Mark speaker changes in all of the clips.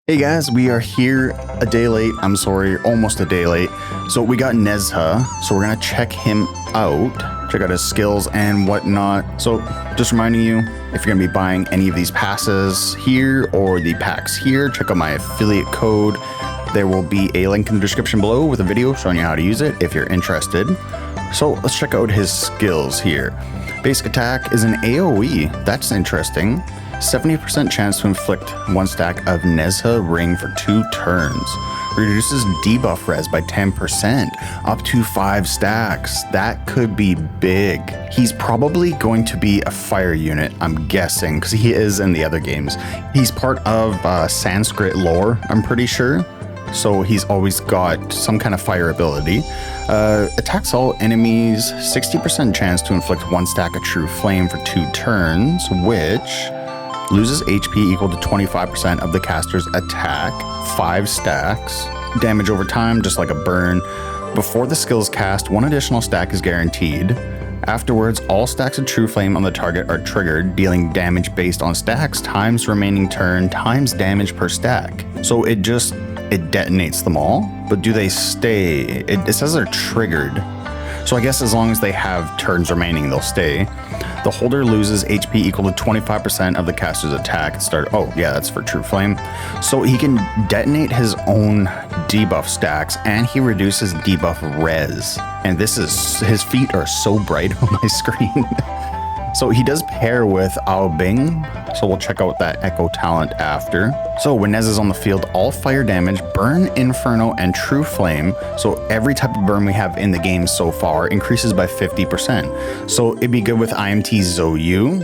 Speaker 1: Hey guys, we are here a day late. I'm sorry, almost a day late. So we got Nezha, so we're gonna check him out, check out his skills and whatnot. So just reminding you, if you're gonna be buying any of these passes here or the packs here, check out my affiliate code. There will be a link in the description below with a video showing you how to use it if you're interested. So let's check out his skills here. Basic attack is an AoE. That's interesting. 70% chance to inflict one stack of Nezha ring for 2 turns. Reduces debuff res by 10%, up to 5 stacks. That could be big. He's probably going to be a fire unit, I'm guessing, because he is in the other games. He's part of Sanskrit lore, I'm pretty sure. So he's always got some kind of fire ability. Attacks all enemies, 60% chance to inflict 1 stack of true flame for 2 turns, which loses HP equal to 25% of the caster's attack, 5 stacks. Damage over time, just like a burn. Before the skill is cast, 1 additional stack is guaranteed. Afterwards, all stacks of True Flame on the target are triggered, dealing damage based on stacks times remaining turn times damage per stack. So it detonates them all, but do they stay? It says they're triggered. So I guess as long as they have turns remaining, they'll stay. The holder loses HP equal to 25% of the caster's attack at start. Oh yeah, that's for True Flame. So he can detonate his own debuff stacks and he reduces debuff res. And his feet are so bright on my screen. So he does pair with Ao Bing, so we'll check out that Echo talent after. So when Nez is on the field, all fire damage, burn, inferno, and true flame, so every type of burn we have in the game so far increases by 50%. So it'd be good with IMT Zhou,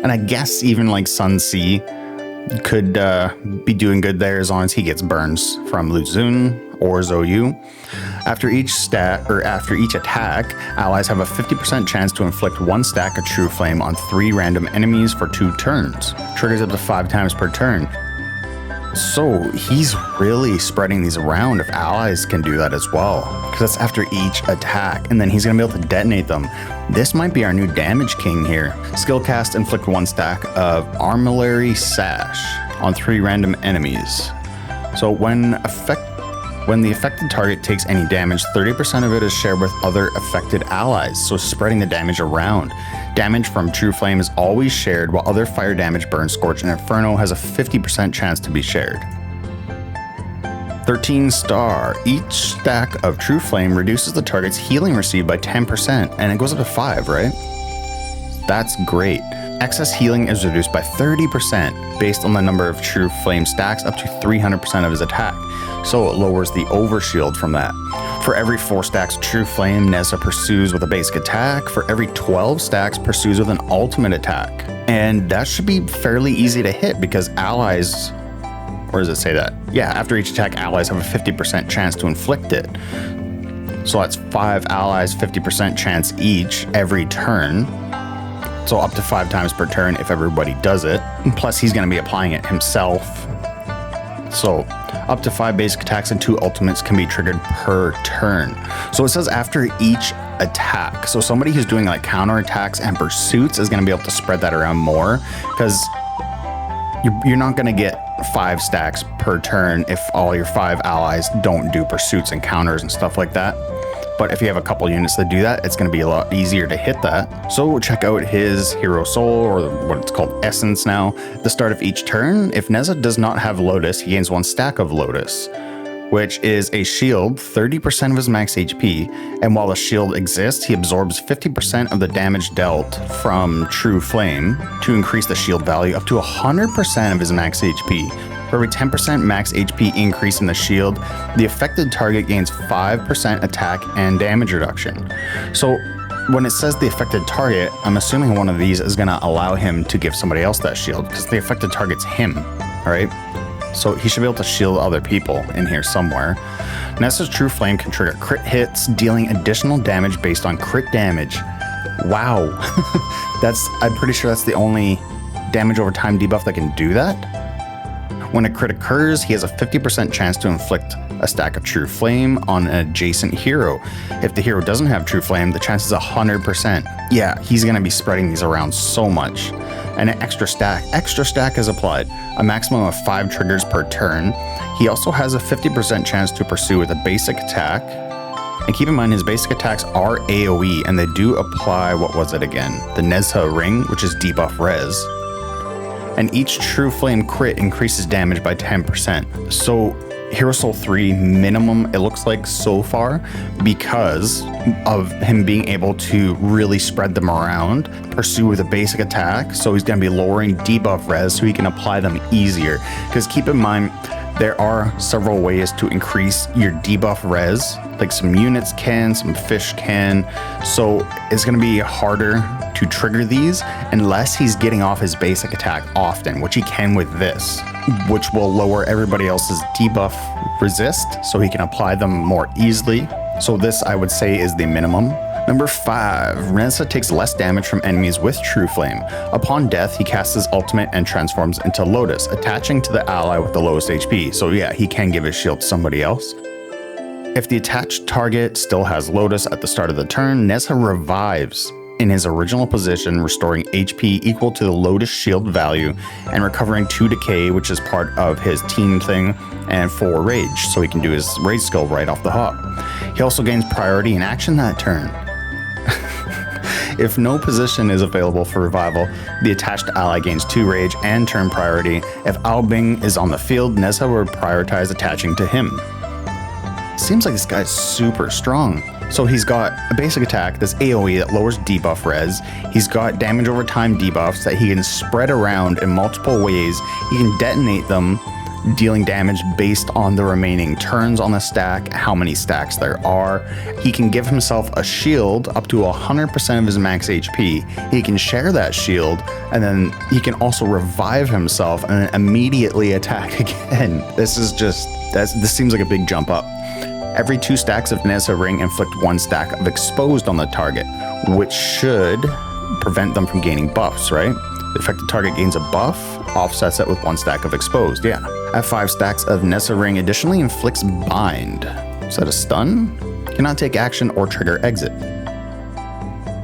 Speaker 1: and I guess even like Sun Si could be doing good there as long as he gets burns from Lu Xun or Zhou. After each attack, allies have a 50% chance to inflict 1 stack of True Flame on 3 random enemies for 2 turns. Triggers up to 5 times per turn. So he's really spreading these around if allies can do that as well, because that's after each attack, and then he's gonna be able to detonate them. This might be our new damage king here. Skill cast, inflict 1 stack of Armillary Sash on 3 random enemies. So when the affected target takes any damage, 30% of it is shared with other affected allies, so spreading the damage around. Damage from True Flame is always shared, while other fire damage, Burn, Scorch, and Inferno has a 50% chance to be shared. 13 star. Each stack of True Flame reduces the target's healing received by 10%, and it goes up to 5, right? That's great. Excess healing is reduced by 30% based on the number of True Flame stacks up to 300% of his attack, so it lowers the overshield from that. For every 4 stacks of True Flame, Nezha pursues with a basic attack. For every 12 stacks, pursues with an ultimate attack. And that should be fairly easy to hit because allies, or does it say that? Yeah, after each attack, allies have a 50% chance to inflict it. So that's 5 allies, 50% chance each every turn. So up to 5 times per turn if everybody does it. And plus he's gonna be applying it himself. So up to 5 basic attacks and 2 ultimates can be triggered per turn. So it says after each attack. So somebody who's doing like counter attacks and pursuits is gonna be able to spread that around more, because you're not gonna get 5 stacks per turn if all your 5 allies don't do pursuits and counters and stuff like that. But if you have a couple units that do that, it's going to be a lot easier to hit that. So check out his Hero Soul, or what it's called, Essence now. At the start of each turn, if Nezha does not have Lotus, he gains 1 stack of Lotus, which is a shield, 30% of his max HP. And while the shield exists, he absorbs 50% of the damage dealt from True Flame to increase the shield value up to 100% of his max HP. For every 10% max HP increase in the shield, the affected target gains 5% attack and damage reduction. So when it says the affected target, I'm assuming one of these is going to allow him to give somebody else that shield, because the affected target's him, all right? So he should be able to shield other people in here somewhere. Nezha's True Flame can trigger crit hits, dealing additional damage based on crit damage. Wow. I'm pretty sure that's the only damage over time debuff that can do that. When a crit occurs, he has a 50% chance to inflict a stack of True Flame on an adjacent hero. If the hero doesn't have True Flame, the chance is 100%. Yeah, he's going to be spreading these around so much. And an extra stack is applied, a maximum of 5 triggers per turn. He also has a 50% chance to pursue with a basic attack. And keep in mind, his basic attacks are AoE, and they do apply, what was it again? The Nezha ring, which is debuff res. And each True Flame crit increases damage by 10%. So Hero Soul 3 minimum, it looks like so far, because of him being able to really spread them around, pursue with a basic attack. So he's going to be lowering debuff res so he can apply them easier. Because keep in mind, there are several ways to increase your debuff res, like some units can, some fish can. So it's going to be harder to trigger these unless he's getting off his basic attack often, which he can with this, which will lower everybody else's debuff resist so he can apply them more easily. So this, I would say, is the minimum. Number 5, Nezha takes less damage from enemies with True Flame. Upon death, he casts his ultimate and transforms into Lotus, attaching to the ally with the lowest HP. So yeah, he can give his shield to somebody else. If the attached target still has Lotus at the start of the turn, Nezha revives in his original position, restoring HP equal to the Lotus shield value and recovering 2 decay, which is part of his team thing, and 4 rage, so he can do his rage skill right off the hop. He also gains priority in action that turn. If no position is available for revival, the attached ally gains 2 rage and turn priority. If Aobing is on the field, Nezha will prioritize attaching to him. Seems like this guy's super strong. So he's got a basic attack that's AoE that lowers debuff res. He's got damage over time debuffs that he can spread around in multiple ways. He can detonate them, dealing damage based on the remaining turns on the stack, how many stacks there are. He can give himself a shield up to 100% of his max HP. He can share that shield, and then he can also revive himself and then immediately attack again. This seems like a big jump up. Every 2 stacks of Nezha ring inflict 1 stack of exposed on the target, which should prevent them from gaining buffs, right? The affected target gains a buff, offsets it with 1 stack of exposed, yeah. At 5 stacks of Nezha ring additionally inflicts bind. Is that a stun? Cannot take action or trigger exit.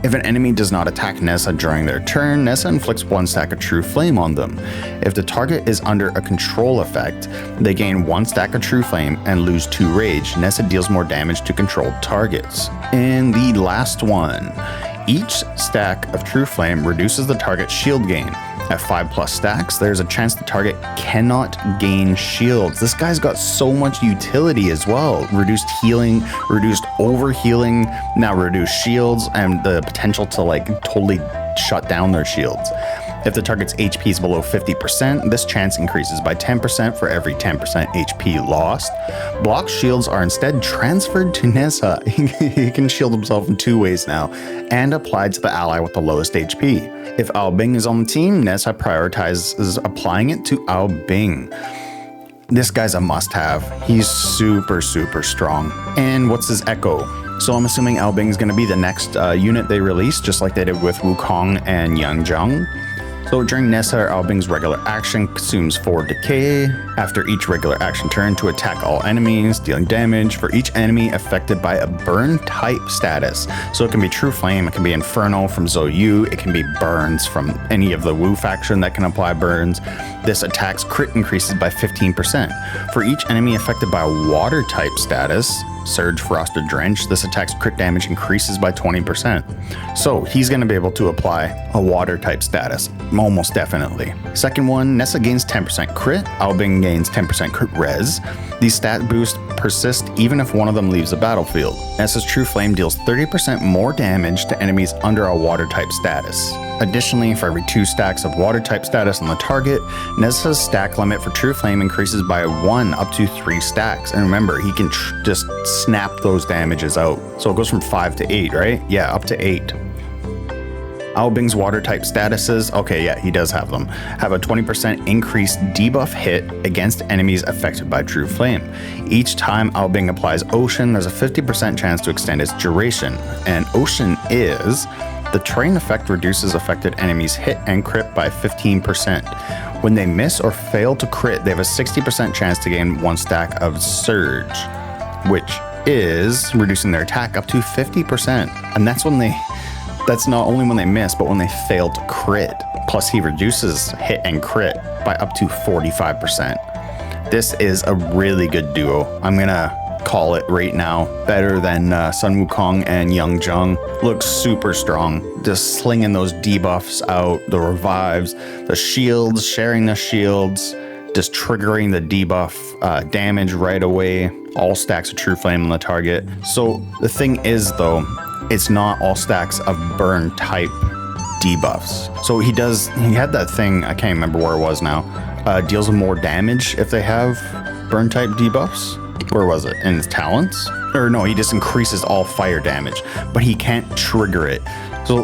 Speaker 1: If an enemy does not attack Nezha during their turn, Nezha inflicts 1 stack of True Flame on them. If the target is under a control effect, they gain 1 stack of True Flame and lose 2 rage. Nezha deals more damage to controlled targets. And the last one. Each stack of True Flame reduces the target's shield gain. At 5+ stacks, there's a chance the target cannot gain shields. This guy's got so much utility as well. Reduced healing, reduced overhealing, now reduced shields, and the potential to like totally shut down their shields. If the target's HP is below 50%, this chance increases by 10% for every 10% HP lost. Block shields are instead transferred to Nezha. He can shield himself in 2 ways now, and applied to the ally with the lowest HP. If Aobing is on the team, Nezha prioritizes applying it to Aobing. This guy's a must-have. He's super, super strong. And what's his echo? So I'm assuming Aobing is going to be the next unit they release, just like they did with Wukong and Yanjiang. So during Nezha, Aobing's regular action consumes 4 decay after each regular action turn to attack all enemies, dealing damage for each enemy affected by a burn type status. So it can be True Flame, it can be Inferno from Zhou, it can be burns from any of the Wu faction that can apply burns. This attack's crit increases by 15%. For each enemy affected by a water type status, Surge, Frost, or Drench, this attack's crit damage increases by 20%. So he's going to be able to apply a water type status, almost definitely. Second one, Nezha gains 10% crit, Aobing gains 10% crit res. These stat boosts persist even if one of them leaves the battlefield. Nezha's True Flame deals 30% more damage to enemies under a water type status. Additionally, for every 2 stacks of water type status on the target, Nezha's stack limit for True Flame increases by 1 up to 3 stacks. And remember, he can just snap those damages out. So it goes from 5 to 8, right? Yeah, up to 8. Aobing's water type statuses, okay, yeah, he does have them, have a 20% increased debuff hit against enemies affected by True Flame. Each time Aobing applies Ocean, there's a 50% chance to extend its duration. And Ocean is The terrain effect reduces affected enemies' hit and crit by 15%. When they miss or fail to crit, they have a 60% chance to gain 1 stack of Surge, which is reducing their attack up to 50%. And that's not only when they miss, but when they fail to crit. Plus, he reduces hit and crit by up to 45%. This is a really good duo. I'm gonna call it right now. Better than Sun Wukong and Young Jung. Looks super strong. Just slinging those debuffs out, the revives, the shields, sharing the shields, just triggering the debuff damage right away. All stacks of True Flame on the target. So the thing is though, it's not all stacks of burn type debuffs. So he had that thing, I can't remember where it was now, deals more damage if they have burn type debuffs. Where was it? In his talents? Or no, he just increases all fire damage, but he can't trigger it. So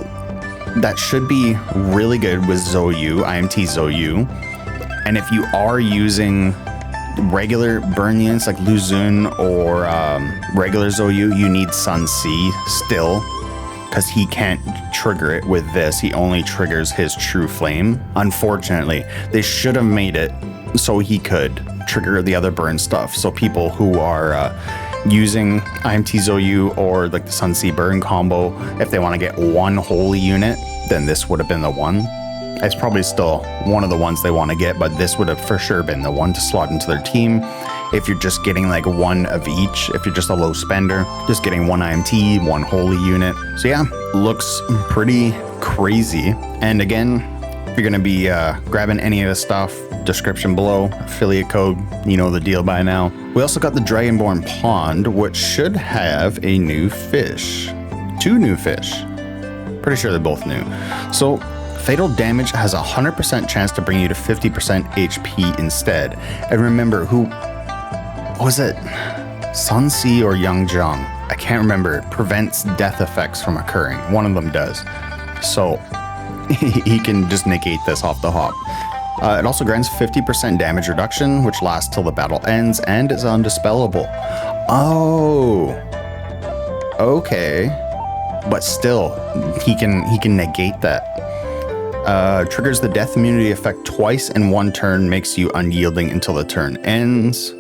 Speaker 1: that should be really good with Zhou, IMT Zhou. And if you are using regular burn units like Lu Xun or regular Zhou, you need Sun C still, because he can't trigger it with this. He only triggers his True Flame. Unfortunately, they should have made it so he could trigger the other burn stuff. So people who are using IMT Zhou or like the Sun C burn combo, if they want to get 1 holy unit, then this would have been the one. It's probably still one of the ones they want to get, but this would have for sure been the one to slot into their team. If you're just getting like 1 of each, if you're just a low spender, just getting 1 IMT, 1 holy unit. So yeah, looks pretty crazy. And again, if you're going to be grabbing any of this stuff, description below, affiliate code, you know the deal by now. We also got the Dragonborn Pond, which should have a new fish. 2 new fish. Pretty sure they're both new. So fatal damage has a 100% chance to bring you to 50% HP instead. And remember, who was it? Sun C or Young Jung? I can't remember. Prevents death effects from occurring. One of them does. So he can just negate this off the hop. It also grants 50% damage reduction, which lasts till the battle ends and is undispellable. Oh, okay. But still, he can negate that. Triggers the death immunity effect twice in 1 turn, makes you unyielding until the turn ends.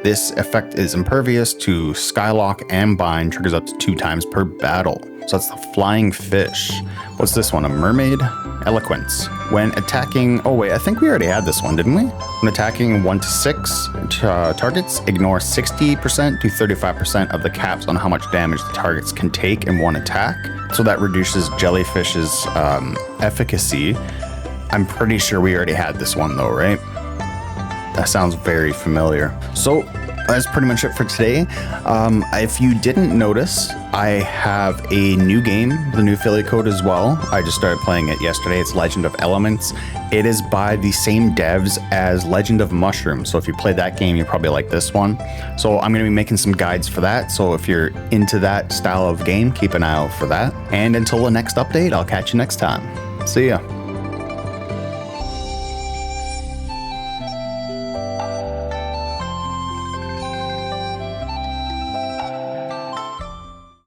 Speaker 1: This effect is impervious to Skylock and Bind, triggers up to 2 times per battle. So that's the Flying Fish. What's this one? A Mermaid? Eloquence. When attacking... Oh wait, I think we already had this one, didn't we? When attacking 1 to 6 targets, ignore 60% to 35% of the caps on how much damage the targets can take in 1 attack. So that reduces Jellyfish's efficacy. I'm pretty sure we already had this one though, right? That sounds very familiar. So that's pretty much it for today. If you didn't notice, I have a new game, the new affiliate code as well. I just started playing it yesterday. It's Legend of Elements. It is by the same devs as Legend of Mushroom. So if you played that game, you probably like this one. So I'm going to be making some guides for that. So if you're into that style of game, keep an eye out for that. And until the next update, I'll catch you next time. See ya.